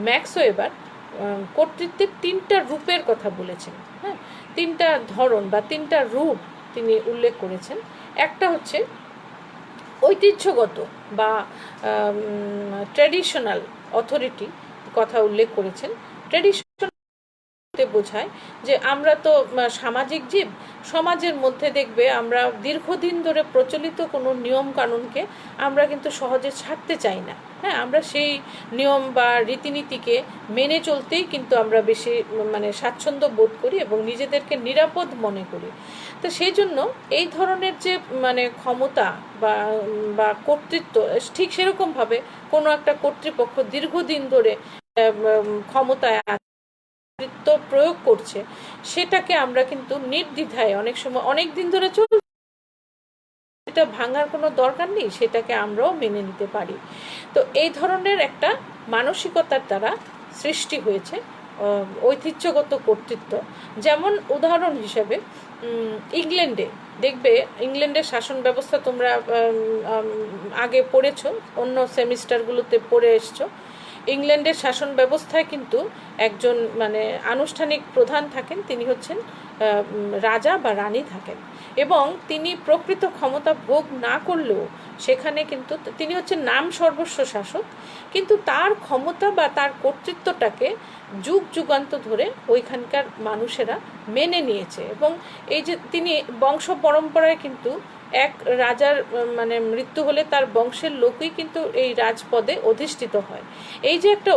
ম্যাক্স ওয়েবার কর্তৃত্বের তিনটা রূপের কথা বলেছেন। হ্যাঁ, তিনটা ধরন বা তিনটা রূপ তিনি উল্লেখ করেছেন। একটা হচ্ছে ঐতিহ্যগত বা ট্র্যাডিশনাল অথরিটি কথা উল্লেখ করেছেন। ট্র্যাডিশনাল বোঝায় যে আমরা তো সামাজিক জীব, সমাজের মধ্যে দেখবে আমরা দীর্ঘদিন ধরে প্রচলিত কোনো নিয়ম কানুনকে আমরা কিন্তু সহজে ছাড়তে চাই না। হ্যাঁ, আমরা সেই নিয়ম বা রীতিনীতিকে মেনে চলতেই কিন্তু আমরা বেশি স্বাচ্ছন্দ্য বোধ করি এবং নিজেদেরকে নিরাপদ মনে করি। তো সেই জন্য এই ধরনের যে ক্ষমতা বা কর্তৃত্ব, ঠিক সেরকমভাবে কোনো একটা কর্তৃপক্ষ দীর্ঘদিন ধরে ক্ষমতায় প্রয়োগ করছে, সেটাকে আমরা কিন্তু নির্দ্বিধায় অনেক সময় অনেক দিন ধরে চলছে, এটা ভাঙার কোনো দরকার নেই, সেটাকে আমরাও মেনে নিতে পারি। তো এই ধরনের একটা মানসিকতার দ্বারা সৃষ্টি হয়েছে ঐতিহ্যগত কর্তৃত্ব। যেমন উদাহরণ হিসেবে ইংল্যান্ডে দেখবে, ইংল্যান্ডের শাসন ব্যবস্থা তোমরা আগে পড়েছো, অন্য সেমিস্টারগুলোতে পড়ে এসছো। ইংল্যান্ডের শাসন ব্যবস্থায় কিন্তু একজন আনুষ্ঠানিক প্রধান থাকেন, তিনি হচ্ছেন রাজা বা রানী থাকেন, এবং তিনি প্রকৃত ক্ষমতা ভোগ না করলেও সেখানে কিন্তু তিনি হচ্ছেন নাম সর্বস্ব শাসক, কিন্তু তার ক্ষমতা বা তার কর্তৃত্বটাকে যুগ যুগান্ত ধরে ওইখানকার মানুষেরা মেনে নিয়েছে। এবং এই যে তিনি বংশ পরম্পরায় কিন্তু এক রাজার মৃত্যু হলে তার বংশের লোকই কিন্তু এই রাজপদে অধিষ্ঠিত হয়। এই যে একটা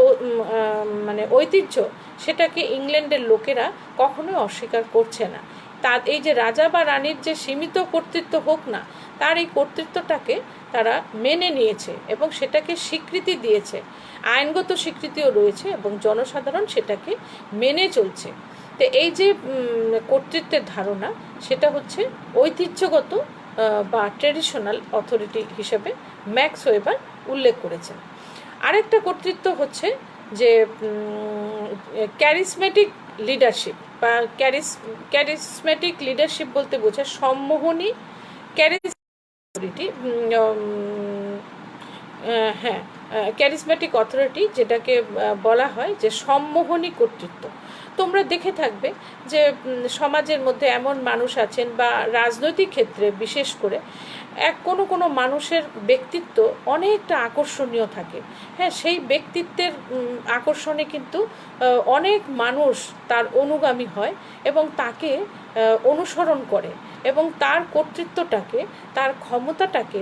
ঐতিহ্য, সেটাকে ইংল্যান্ডের লোকেরা কখনোই অস্বীকার করছে না। তার এই যে রাজা বা রানীর যে সীমিত কর্তৃত্ব হোক না, তার এই কর্তৃত্বটাকে তারা মেনে নিয়েছে এবং সেটাকে স্বীকৃতি দিয়েছে, আইনগত স্বীকৃতিও রয়েছে এবং জনসাধারণ সেটাকে মেনে চলছে। তো এই যে কর্তৃত্বের ধারণা, সেটা হচ্ছে ঐতিহ্যগত বা ট্র্যাডিশনাল অথরিটি হিসেবে ম্যাক্স ওয়েবার উল্লেখ করেছেন। আরেকটা কর্তৃত্ব হচ্ছে যে ক্যারিসমেটিক লিডারশিপ বা ক্যারিসমেটিক লিডারশিপ বলতে বোঝায় সম্মোহনী ক্যারিসমেটিক অথরিটি, যেটাকে বলা হয় যে সম্মোহনী কর্তৃত্ব। তোমরা দেখে থাকবে যে সমাজের মধ্যে এমন মানুষ আছেন বা রাজনৈতিক ক্ষেত্রে বিশেষ করে কোনো মানুষের ব্যক্তিত্ব অনেকটা আকর্ষণীয় থাকে। হ্যাঁ, সেই ব্যক্তিত্বের আকর্ষণে কিন্তু অনেক মানুষ তার অনুগামী হয় এবং তাকে অনুসরণ করে এবং তার কর্তৃত্বটাকে, তার ক্ষমতাটাকে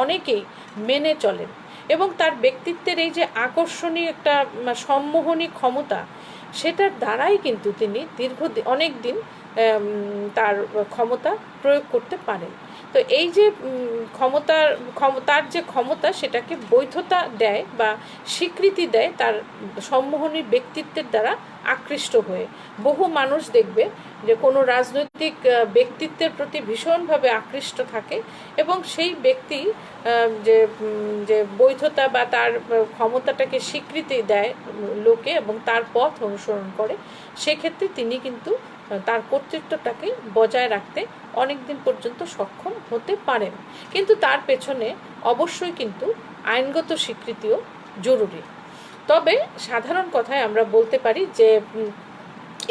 অনেকেই মেনে চলেন এবং তার ব্যক্তিত্বের এই যে আকর্ষণীয় একটা সম্মোহনী ক্ষমতা, সেটার দ্বারাই কিন্তু তিনি অনেক দিন তার ক্ষমতা প্রয়োগ করতে পারেন। তো এই যে তার যে ক্ষমতা, সেটাকে বৈধতা দেয় বা স্বীকৃতি দেয় তার সম্মোহনী ব্যক্তিত্বের দ্বারা আকৃষ্ট হয়ে। বহু মানুষ দেখবে যে কোনো রাজনৈতিক ব্যক্তিত্বের প্রতি ভীষণভাবে আকৃষ্ট থাকে এবং সেই ব্যক্তি যে বৈধতা বা তার ক্ষমতাটাকে স্বীকৃতি দেয় লোকে এবং তার পথ অনুসরণ করে, সেক্ষেত্রে তিনি কিন্তু তার কর্তৃত্বটাকে বজায় রাখতে অনেক দিন পর্যন্ত সক্ষম হতে পারেন। কিন্তু তার পেছনে অবশ্যই কিন্তু আইনগত স্বীকৃতিও জরুরি। তবে সাধারণ কথায় আমরা বলতে পারি যে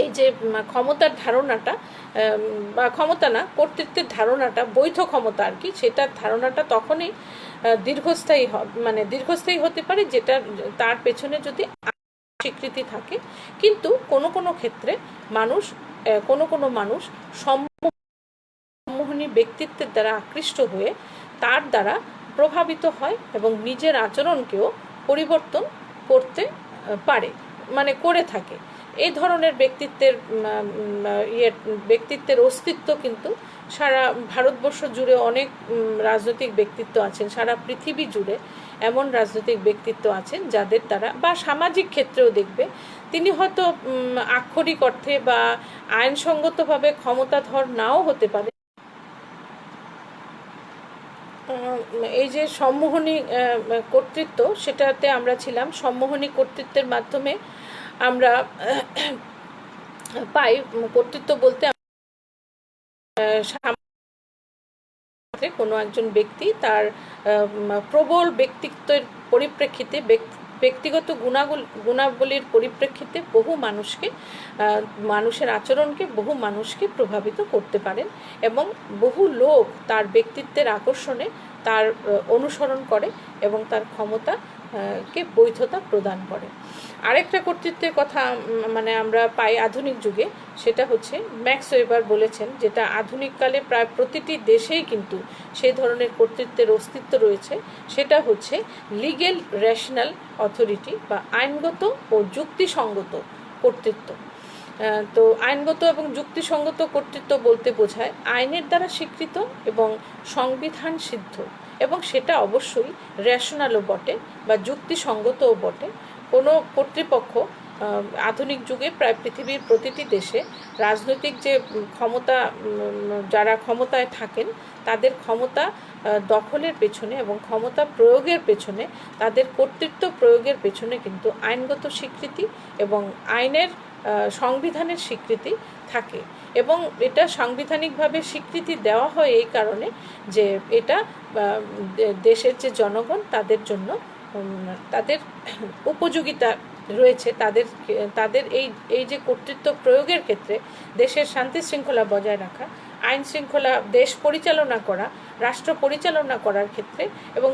এই যে ক্ষমতার ধারণাটা বা ক্ষমতা না, কর্তৃত্বের ধারণাটা, বৈধ ক্ষমতা আর কি, সেটার ধারণাটা তখনই দীর্ঘস্থায়ী হতে পারে যেটা তার পেছনে যদি স্বীকৃতি থাকে। কিন্তু কোনো ক্ষেত্রে কোনো মানুষ সম্মোহনী ব্যক্তিত্বের দ্বারা আকৃষ্ট হয়ে তার দ্বারা প্রভাবিত হয় এবং নিজের আচরণকেও পরিবর্তন করতে পারে, করে থাকে। এই ধরনের ব্যক্তিত্বের অস্তিত্ব কিন্তু সারা ভারতবর্ষ জুড়ে অনেক রাজনৈতিক ব্যক্তিত্ব আছেন, সারা পৃথিবী জুড়ে এমন রাজনৈতিক ব্যক্তিত্ব আছেন যাদের দ্বারা, বা সামাজিক ক্ষেত্রেও দেখবে তিনি হয়তো আক্ষরিক অর্থে বা আইনসঙ্গতভাবে ক্ষমতাধর নাও হতে পারে, এই যে সম্মোহনী কর্তৃত্ব, সেটাতে আমরা ছিলাম। সম্মোহনী কর্তৃত্বের মাধ্যমে আমরা পাই কর্তৃত্ব বলতে কোনো একজন ব্যক্তি তার প্রবল ব্যক্তিত্বের পরিপ্রেক্ষিতে, ব্যক্তিগত গুণাবলীর পরিপ্রেক্ষিতে বহু মানুষকে, মানুষের আচরণকে, বহু মানুষকে প্রভাবিত করতে পারেন এবং বহু লোক তার ব্যক্তিত্বের আকর্ষণে তার অনুসরণ করে এবং তার ক্ষমতা কে বৈধতা প্রদান করে। আরেকটা কর্তৃত্বের কথা মানে আমরা পাই আধুনিক যুগে, সেটা হচ্ছে ম্যাক্স ওয়েবার বলেছেন, যেটা আধুনিককালে প্রায় প্রতিটি দেশেই কিন্তু সেই ধরনের কর্তৃত্বের অস্তিত্ব রয়েছে। সেটা হচ্ছে লিগেল রেশনাল অথরিটি বা আইনগত ও যুক্তিসঙ্গত কর্তৃত্ব। তো আইনগত এবং যুক্তিসঙ্গত কর্তৃত্ব বলতে বোঝায় আইনের দ্বারা স্বীকৃত এবং সংবিধান সিদ্ধ, এবং সেটা অবশ্যই রেশনালও বটে বা যুক্তিসঙ্গতও বটে। কোনো কর্তৃপক্ষ আধুনিক যুগে প্রায় পৃথিবীর প্রতিটি দেশে রাজনৈতিক যে ক্ষমতা, যারা ক্ষমতায় থাকেন তাদের ক্ষমতা দখলের পেছনে এবং ক্ষমতা প্রয়োগের পেছনে, তাদের কর্তৃত্ব প্রয়োগের পেছনে কিন্তু আইনগত স্বীকৃতি এবং আইনের সংবিধানের স্বীকৃতি থাকে। এবং এটা সাংবিধানিকভাবে স্বীকৃতি দেওয়া হয় এই কারণে যে এটা দেশের যে জনগণ তাদের জন্য তাদের উপযোগিতা রয়েছে, তাদের এই যে কর্তৃত্ব প্রয়োগের ক্ষেত্রে দেশের শান্তি শৃঙ্খলা বজায় রাখা, আইন শৃঙ্খলা, দেশ পরিচালনা করা, রাষ্ট্র পরিচালনা করার ক্ষেত্রে এবং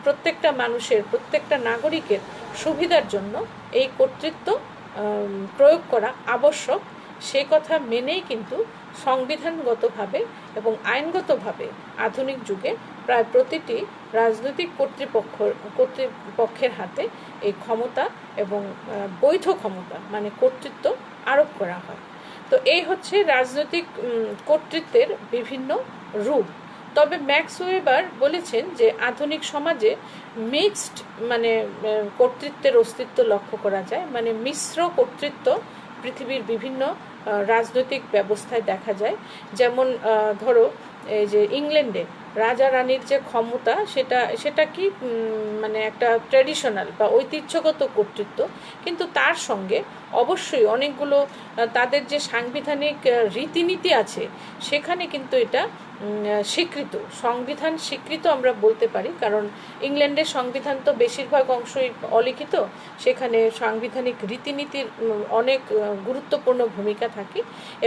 প্রত্যেকটা মানুষের, প্রত্যেকটা নাগরিকের সুবিধার জন্য এই কর্তৃত্ব প্রয়োগ করা আবশ্যক। সে কথা মেনেই কিন্তু সংবিধানগতভাবে এবং আইনগতভাবে আধুনিক যুগে প্রায় প্রতিটি রাজনৈতিক কর্তৃপক্ষের হাতে এই ক্ষমতা এবং বৈধ ক্ষমতা মানে কর্তৃত্ব আরোপ করা হয়। তো এই হচ্ছে রাজনৈতিক কর্তৃত্বের বিভিন্ন রূপ। তবে ম্যাক্স ওয়েবার বলেছেন যে আধুনিক সমাজে মিক্সড মানে কর্তৃত্বের অস্তিত্ব লক্ষ্য করা যায়, মানে মিশ্র কর্তৃত্ব পৃথিবীর বিভিন্ন রাজনৈতিক ব্যবস্থায় দেখা যায়। যেমন ধরো এই যে ইংল্যান্ডে রাজা রানীর যে ক্ষমতা, সেটা কি মানে একটা ট্র্যাডিশনাল বা ঐতিহ্যগত কর্তৃত্ব, কিন্তু তার সঙ্গে অবশ্যই অনেকগুলো তাদের যে সাংবিধানিক রীতিনীতি আছে সেখানে কিন্তু এটা স্বীকৃত, সংবিধান স্বীকৃত আমরা বলতে পারি। কারণ ইংল্যান্ডের সংবিধান তো বেশিরভাগ অংশই অলিখিত, সেখানে সাংবিধানিক রীতিনীতির অনেক গুরুত্বপূর্ণ ভূমিকা থাকে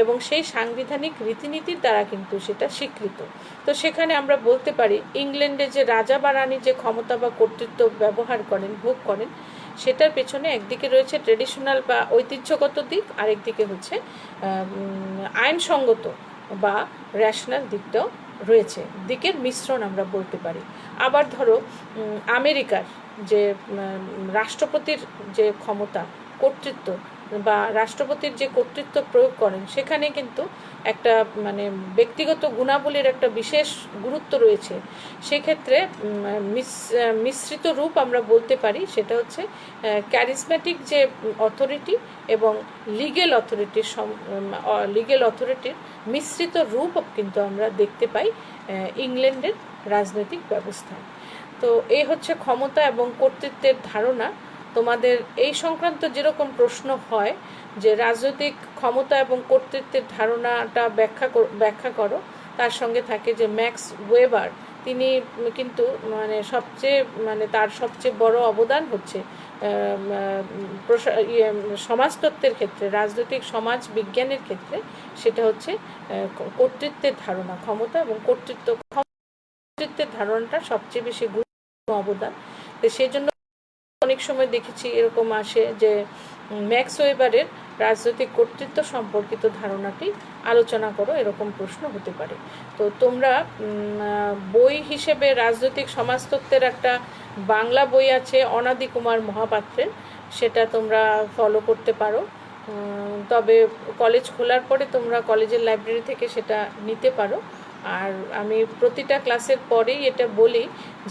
এবং সেই সাংবিধানিক রীতিনীতির দ্বারা কিন্তু সেটা স্বীকৃত। তো সেখানে আমরা বলতে পারি ইংল্যান্ডে যে রাজা বা রানী যে ক্ষমতা বা কর্তৃত্ব ব্যবহার করেন, ভোগ করেন, সেটার পেছনে একদিকে রয়েছে ট্রেডিশনাল বা ঐতিহ্যগত দিক, আরেকদিকে হচ্ছে আইনসঙ্গত বা রেশনাল দিকটাও রয়েছে, দিকের মিশ্রণ আমরা বলতে পারি। আবার ধরো আমেরিকার যে রাষ্ট্রপতির যে ক্ষমতা, কর্তৃত্ব বা রাষ্ট্রপতির যে কর্তৃত্ব প্রয়োগ করেন, সেখানে কিন্তু একটা মানে ব্যক্তিগত গুণাবলীর একটা বিশেষ গুরুত্ব রয়েছে। সেক্ষেত্রে মিশ্রিত রূপ আমরা বলতে পারি, সেটা হচ্ছে ক্যারিজম্যাটিক যে অথরিটি এবং লিগেল অথরিটির মিশ্রিত রূপ কিন্তু আমরা দেখতে পাই ইংল্যান্ডের রাজনৈতিক ব্যবস্থায়। তো এই হচ্ছে ক্ষমতা এবং কর্তৃত্বের ধারণা। তোমাদের এই সংক্রান্ত যেরকম প্রশ্ন হয় যে রাজনৈতিক ক্ষমতা এবং কর্তৃত্বের ধারণাটা ব্যাখ্যা করো, তার সঙ্গে থাকে যে ম্যাক্স ওয়েবার, তিনি কিন্তু তার সবচেয়ে বড় অবদান হচ্ছে সমাজতত্ত্বের ক্ষেত্রে, রাজনৈতিক সমাজ বিজ্ঞানের ক্ষেত্রে, সেটা হচ্ছে কর্তৃত্বের ধারণা, ক্ষমতা এবং কর্তৃত্বের ধারণাটা সবচেয়ে বেশি গুরুত্বপূর্ণ অবদান। তো সেই জন্য অনেক সময় দেখেছি এরকম আসে যে ম্যাক্স ওয়েবারের রাজনৈতিক কর্তৃত্ব সম্পর্কিত ধারণাটি আলোচনা করো, এরকম প্রশ্ন হতে পারে। তো তোমরা বই হিসেবে রাজনৈতিক সমাজতত্ত্বের একটা বাংলা বই আছে অনাদি কুমার মহাপাত্রের, সেটা তোমরা ফলো করতে পারো। তবে কলেজ খোলার পরে তোমরা কলেজের লাইব্রেরি থেকে সেটা নিতে পারো। আর আমি প্রতিটা ক্লাসের পরেই এটা বলি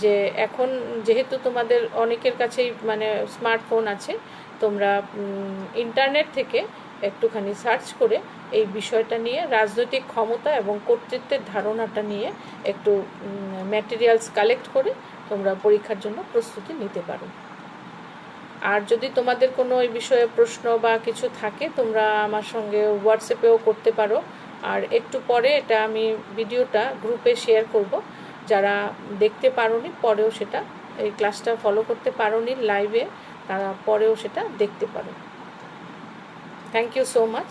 যে এখন যেহেতু তোমাদের অনেকের কাছেই মানে স্মার্টফোন আছে, তোমরা ইন্টারনেট থেকে একটুখানি সার্চ করে এই বিষয়টা নিয়ে, রাজনৈতিক ক্ষমতা এবং কর্তৃত্বের ধারণাটা নিয়ে একটু ম্যাটেরিয়ালস কালেক্ট করে তোমরা পরীক্ষার জন্য প্রস্তুতি নিতে পারো। আর যদি তোমাদের কোনো এই বিষয়ে প্রশ্ন বা কিছু থাকে তোমরা আমার সঙ্গে হোয়াটসঅ্যাপেও করতে পারো। আর একটু পরে এটা আমি ভিডিওটা গ্রুপে শেয়ার করব, যারা দেখতে পারোনি পরেও সেটা, এই ক্লাসটা ফলো করতে পারোনি লাইভে, তারা পরেও সেটা দেখতে পারো। Thank you so much.